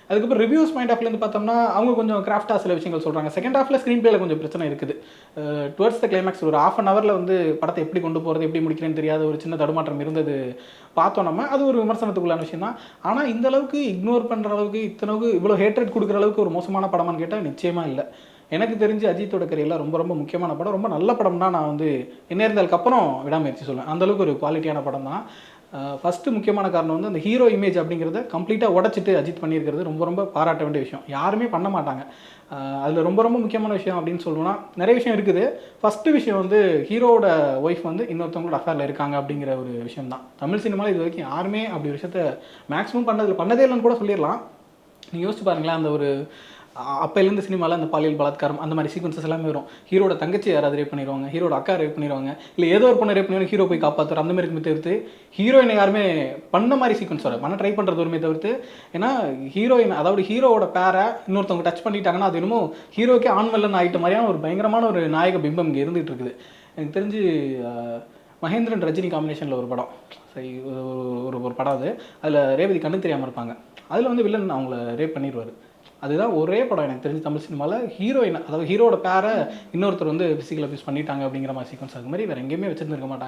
அதுக்கப்புறம் reviews point ஆஃப்லேருந்து பார்த்தோம்னா அவங்க கொஞ்சம் கிராஃப்டாக சில விஷயங்கள் சொல்கிறாங்க. செகண்ட் ஹாஃபில் ஸ்க்ரீன் பிளேல கொஞ்சம் பிரச்சனை இருக்குது. டுவர்ட்ஸ் த கிளைமேக்ஸ் ஒரு ½ அன் ஹவரில் வந்து படத்தை எப்படி கொண்டு போகிறது எப்படி முடிக்கிறேன்னு தெரியாத ஒரு சின்ன தடுமாற்றம் இருந்தது பார்த்தோம் நம்ம. அது ஒரு விமர்சனத்துக்குள்ளான விஷயம் தான். ஆனால் இந்த அளவுக்கு இக்னோர் பண்ணுற அளவுக்கு இத்தளவுக்கு இவ்வளோ ஹேட்ரட் கொடுக்குற அளவுக்கு ஒரு மோசமான படமான்னு கேட்டால் நிச்சயமாக இல்லை. எனக்கு தெரிஞ்சு அஜித்தோட கரியரில் ரொம்ப ரொம்ப முக்கியமான படம், ரொம்ப நல்ல படம் தான். நான் வந்து என்ன இருந்தாலுக்கப்புறம் விடாமுயற்சி சொல்லுவேன். அந்தளவுக்கு ஒரு குவாலிட்டியான படம் தான். ஃபஸ்ட்டு முக்கியமான காரணம் வந்து அந்த ஹீரோ இமேஜ் அப்படிங்கிறத கம்ப்ளீட்டாக உடச்சிட்டு அஜித் பண்ணியிருக்கிறது ரொம்ப ரொம்ப பாராட்ட வேண்டிய விஷயம். யாருமே பண்ண மாட்டாங்க. அதில் ரொம்ப ரொம்ப முக்கியமான விஷயம் அப்படின்னு சொல்லணும்னா நிறைய விஷயம் இருக்குது. ஃபஸ்ட்டு விஷயம் வந்து ஹீரோவோட ஒய்ஃப் வந்து இன்னொருத்தவங்களோட அஃபேரில் இருக்காங்க அப்படிங்கிற ஒரு விஷயம் தான். தமிழ் சினிமாவில் இது வரைக்கும் யாருமே அப்படி ஒரு விஷயத்த மேக்ஸிமம் பண்ணதே இல்லைன்னு கூட சொல்லிடலாம். நீங்கள் யோசிச்சு பாருங்களேன், அந்த ஒரு அப்போலேருந்து சினிமாவில் அந்த பாலியல் பலாத்காரம் அந்த மாதிரி சீக்வன்சஸ் எல்லாமே வரும். ஹீரோட தங்கச்சி யாராவது ரேப் பண்ணிடுவாங்க, ஹீரோட அக்கா ரேப் பண்ணிடுவாங்க, இல்லை ஏதோ ஒரு பொண்ணை ரேப் பண்ணிடுவாங்க, ஹீரோ போய் காப்பாற்றுற அந்த மாதிரி இருக்குமே தவிர்த்து ஹீரோயினை யாருமே பண்ண மாதிரி சீக்வன்ஸ் வர பண்ண ட்ரை பண்ணுறது ஒருமே தவிர்த்து. ஏன்னா ஹீரோயின் அதாவது ஹீரோவோட பேரை இன்னொருத்தவங்க டச் பண்ணிட்டாங்கன்னா அது என்னமோ ஹீரோக்கே ஆண்மல்லன் ஆகிட்ட மாதிரியான ஒரு பயங்கரமான ஒரு நாயக பிம்பம் இங்கே இருந்துகிட்டு இருக்குது. எனக்கு தெரிஞ்சு மகேந்திரன் ரஜினி காம்பினேஷனில் ஒரு படம், சரி ஒரு படம் அது. அதில் ரேவதி கண்ணு தெரியாமல் இருப்பாங்க. அதில் வந்து வில்லன் அவங்கள ரேப் பண்ணிடுவார். அதுதான் ஒரே படம் எனக்கு தெரிஞ்சு தமிழ் சினிமாவில் ஹீரோயின் அதாவது ஹீரோட பேரை இன்னொருத்தர் வந்து ஃபிசிக்கல் அபியூஸ் பண்ணிட்டாங்க அப்படிங்கிற மாதிரி சீக்வன்ஸ். அது மாதிரி வேறு எங்கேயுமே வச்சுருந்துருக்க மாட்டாங்க.